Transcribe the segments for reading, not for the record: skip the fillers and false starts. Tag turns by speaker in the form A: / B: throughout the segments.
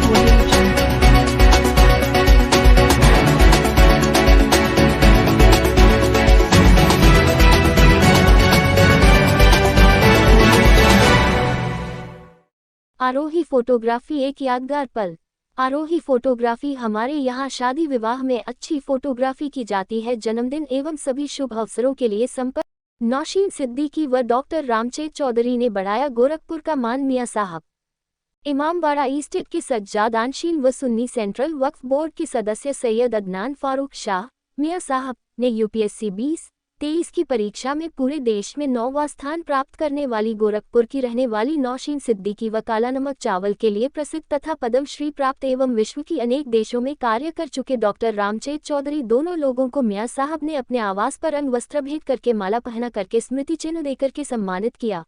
A: Audio Jungle. आरोही photography एक यादगार पल। आरोही फोटोग्राफी हमारे यहाँ शादी विवाह में अच्छी फोटोग्राफी की जाती है। जन्मदिन एवं सभी शुभ अवसरों के लिए संपर्क नौशीन सिद्दीकी व डॉक्टर रामचेत चौधरी ने बढ़ाया गोरखपुर का मान। मियां साहब इमामबाड़ा ईस्टेट के सज्जादानशीन व सुन्नी सेंट्रल वक्फ बोर्ड के सदस्य सैयद अदनान फारूक शाह मियां साहब ने यूपीएससी 2023 की परीक्षा में पूरे देश में 9वां स्थान प्राप्त करने वाली गोरखपुर की रहने वाली नौशीन सिद्दीकी व काला नमक चावल के लिए प्रसिद्ध तथा पद्मश्री प्राप्त एवं विश्व की अनेक देशों में कार्य कर चुके डॉक्टर रामचेत चौधरी दोनों लोगों को मियां साहब ने अपने आवास पर अंग वस्त्र भेंट करके माला पहना करके स्मृति चिन्ह देकर के सम्मानित किया।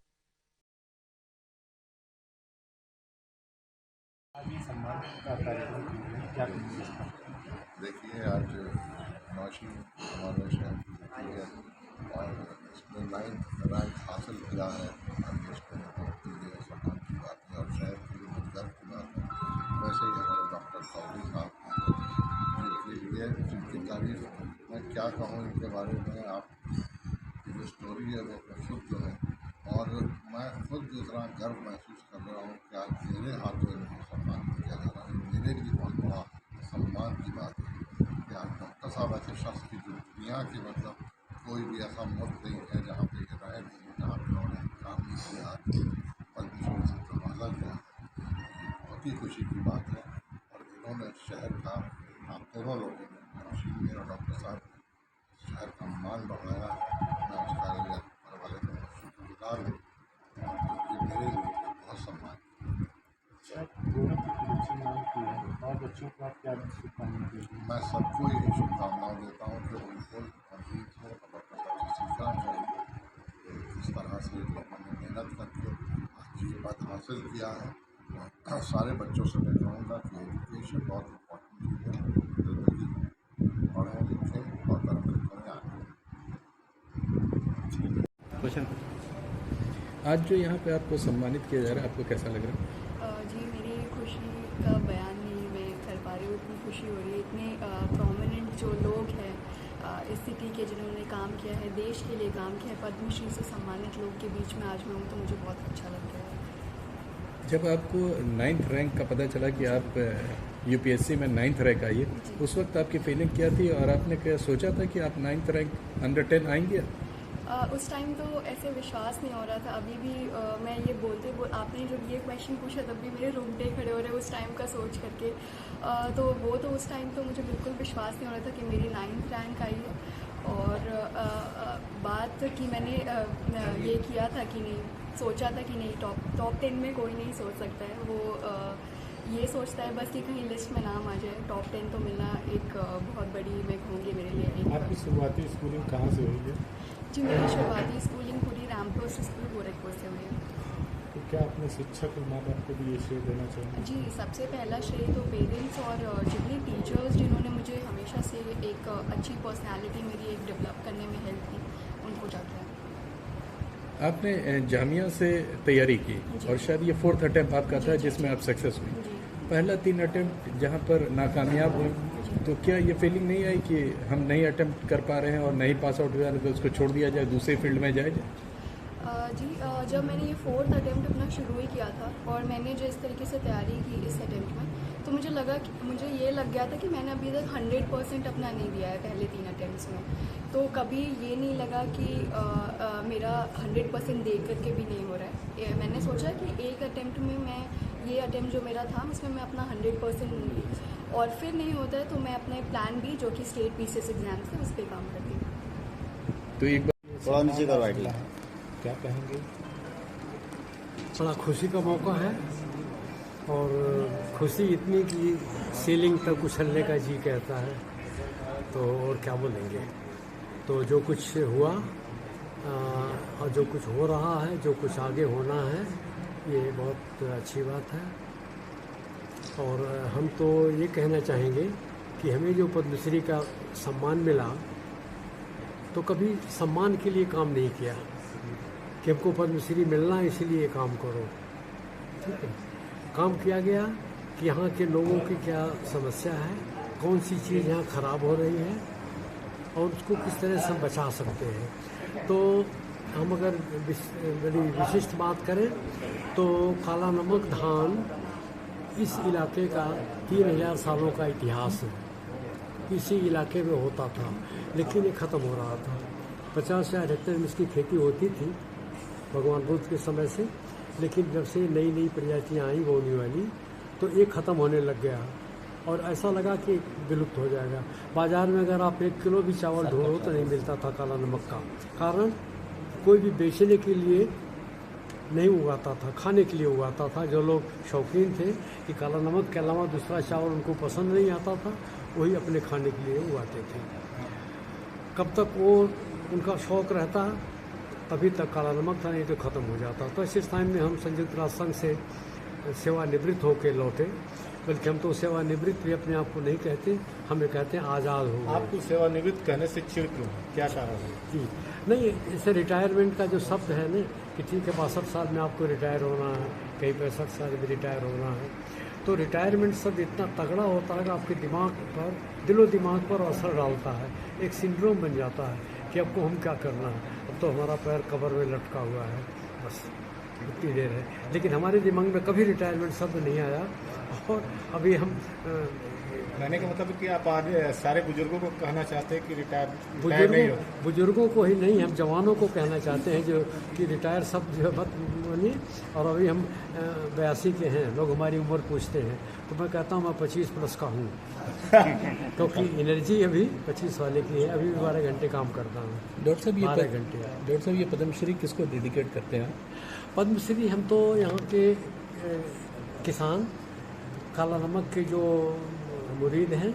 B: देखिए, आज नौशीन हमारे शहर की बेटी है और इसने 9th रैंक हासिल किया है। हम इसको बहुत लिए सम्मान की बात है और शहर के लिए बहुत गर्व की बात है। वैसे ही हमारे डॉक्टर चौधरी साहब जिनके लिए जिनकी तारीफ मैं क्या कहूँ इनके बारे में, आप की जो स्टोरी है वो खुद जो है, और मैं खुद इतना गर्व महसूस कर रहा हूँ कि आज मेरे हाथों में सम्मान किया जा रहा है। मेरे लिए बहुत बड़ा सम्मान की बात है कि आज डॉक्टर साहब ऐसे शख्स की जो दुनिया की मतलब कोई भी ऐसा मुल्क नहीं है जहाँ पे ये रहे नहीं है, जहाँ पे उन्होंने काम नहीं किया, पद्मश्री से नवाजा गया। बहुत ही खुशी की बात है और इन्होंने शहर का, आप दोनों लोगों ने, नौशीन मेरा डॉक्टर साहब शहर का मान बढ़ाया। मैं उसका घर वाले का शुक्रगुजार हूँ क्योंकि मेरे लिए बहुत सम्मान
C: और बच्चों को आप क्या शुभकामनाएं देंगे?
B: मैं सबको यही शुभकामनाएं देता हूँ कि उनको अजीज हो और डॉक्टर साहब से सीखना चाहिए कि किस तरह से लोगों ने मेहनत करके आज ये पद हासिल किया है। और सारे बच्चों से मैं कहूँगा कि एजुकेशन बहुत इम्पोर्टेंट चीज़ है ज़िंदगी में, पढ़ें लिखें और तरक्की करें आगे।
D: आज जो यहाँ पे आपको सम्मानित किया जा रहा है, आपको कैसा लग रहा है?
E: जी, मेरी खुशी का बयान नहीं मैं कर पा रही हूँ। इतनी खुशी हो रही है, इतने प्रोमिनेंट जो लोग हैं इस सिटी के जिन्होंने काम किया है, देश के लिए काम किया है, पद्मश्री से सम्मानित लोग के बीच में आज मैं हूँ तो मुझे बहुत अच्छा लग रहा है।
D: जब आपको 9th रैंक का पता चला कि आप यूपीएससी में 9th रैंक आई है, उस वक्त आपकी फीलिंग क्या थी और आपने क्या सोचा था कि आप 9th रैंक अंडर 10 आएंगे?
E: उस टाइम तो ऐसे विश्वास नहीं हो रहा था। अभी भी मैं ये आपने जब ये क्वेश्चन पूछा तब भी मेरे रोंगटे खड़े हो रहे उस टाइम का सोच करके। तो वो तो उस टाइम तो मुझे बिल्कुल विश्वास नहीं हो रहा था कि मेरी 9th रैंक आई है। और बात कि मैंने ये किया था कि नहीं, सोचा था कि नहीं टॉप 10 में कोई नहीं सोच सकता है। वो ये सोचता है बस कि कहीं लिस्ट में नाम आ जाए। टॉप 10 तो मिलना एक बहुत बड़ी, मैं कहूँगी मेरे लिए।
C: आपकी शुरुआती स्कूलिंग कहाँ से हुई है?
E: जी, मेरी शुरुआती स्कूलिंग पूरी रामपुर स्कूल गोरखपुर से हुई है।
C: तो क्या अपने शिक्षक और माँ बाप को भी ये श्रेय देना चाहिए?
E: जी, सबसे पहला श्रेय तो पेरेंट्स और जितने टीचर्स जिन्होंने मुझे हमेशा से एक अच्छी पर्सनालिटी मेरी एक डेवलप करने में हेल्प की, उनको जाता है।
D: आपने जामिया से तैयारी की और शायद ये 4th अटैम्प्ट आपका था जिसमें आप सक्सेस हुई। पहला 3 अटैम्प्ट जहाँ पर नाकामयाब हुए, तो क्या ये फीलिंग नहीं आई कि हम नहीं अटैम्प्ट कर पा रहे हैं और नहीं पास आउट हुआ तो उसको छोड़ दिया जाए, दूसरे फील्ड में जाए?
E: जी, जब मैंने ये 4th अटैम्प्ट अपना शुरू ही किया था और मैंने जो इस तरीके से तैयारी की इस अटैम्प्ट में, तो मुझे ये लग गया था कि मैंने अभी तक 100% अपना नहीं दिया है पहले 3 अटैम्प्ट्स में। तो कभी ये नहीं लगा कि मेरा 100% दे करके भी नहीं हो रहा है। मैंने सोचा कि एक अटैम्प्ट में मैं ये अटैम्प्ट जो मेरा था उसमें मैं अपना 100% दूँगी, और फिर नहीं होता है तो मैं अपने प्लान बी जो कि स्टेट पीसीएस एग्जाम्स है उस पर काम करती हूँ।
D: तो एक बार
F: थोड़ा नीचे करवाइए,
C: क्या कहेंगे?
G: बड़ा खुशी का मौका है और खुशी इतनी कि सीलिंग तक उछलने का जी कहता है, तो और क्या बोलेंगे। तो जो कुछ हुआ और जो कुछ हो रहा है, जो कुछ आगे होना है, ये बहुत अच्छी बात है। और हम तो ये कहना चाहेंगे कि हमें जो पद्मश्री का सम्मान मिला, तो कभी सम्मान के लिए काम नहीं किया कि हमको पद्मश्री मिलना है इसलिए काम करो, ठीक है। काम किया गया कि यहाँ के लोगों की क्या समस्या है, कौन सी चीज़ यहाँ ख़राब हो रही है और उसको किस तरह से हम बचा सकते हैं। तो हम अगर बड़ी विशिष्ट बात करें तो काला नमक धान इस इलाके का 3000 सालों का इतिहास है। इसी इलाके में होता था, लेकिन ये ख़त्म हो रहा था। 50,000 हेक्टेयर में इसकी खेती होती थी भगवान बुद्ध के समय से, लेकिन जब से नई नई प्रजातियाँ आई बोने वाली तो ये ख़त्म होने लग गया और ऐसा लगा कि विलुप्त हो जाएगा। बाज़ार में अगर आप 1 किलो भी चावल ढूंढो तो नहीं मिलता था काला नमक का। कारण कोई भी बेचने के लिए नहीं उगाता था, खाने के लिए उगाता था। जो लोग शौकीन थे कि काला नमक के अलावा दूसरा चावल उनको पसंद नहीं आता था, वही अपने खाने के लिए उगाते थे। कब तक वो उनका शौक़ रहता तभी तक काला नमक था, नहीं तो ख़त्म हो जाता। तो इस टाइम में हम संयुक्त राष्ट्र संघ से सेवानिवृत्त होकर लौटे, बल्कि हम तो सेवानिवृत्त भी अपने आप को नहीं कहते, हमें कहते हैं आज़ाद हो गए।
C: आपको सेवानिवृत्त कहने से चिढ़ क्यों है? क्या कारण है?
G: जी नहीं, इसे रिटायरमेंट का जो शब्द है ना कि ठीक है 62 साल में आपको रिटायर होना है, कहीं 65 साल में रिटायर होना है, तो रिटायरमेंट शब्द इतना तगड़ा होता है कि आपके दिमाग पर, दिलो दिमाग पर असर डालता है। एक सिंड्रोम बन जाता है कि आपको हम क्या करना है, अब तो हमारा पैर कब्र में लटका हुआ है, बस इतनी देर है। लेकिन हमारे दिमाग में कभी रिटायरमेंट शब्द नहीं आया और अभी हम
C: कहने का मतलब कि आप आज सारे बुजुर्गों को कहना चाहते हैं कि रिटायर नहीं हो।
G: बुजुर्गों को ही नहीं, हम जवानों को कहना चाहते हैं जो कि रिटायर शब्द जो है मत बोलिए। और अभी हम 82 के हैं, लोग हमारी उम्र पूछते हैं तो मैं कहता हूँ मैं 25 प्लस का हूँ क्योंकि एनर्जी अभी 25 वाले की है। अभी भी 12 घंटे काम करता हूँ।
D: डॉक्टर साहब
G: 12 घंटे।
D: डॉक्टर साहब ये पद्मश्री किसको डेडिकेट करते हैं?
G: पद्मश्री हम तो यहाँ के किसान, काला नमक के जो मुरीद हैं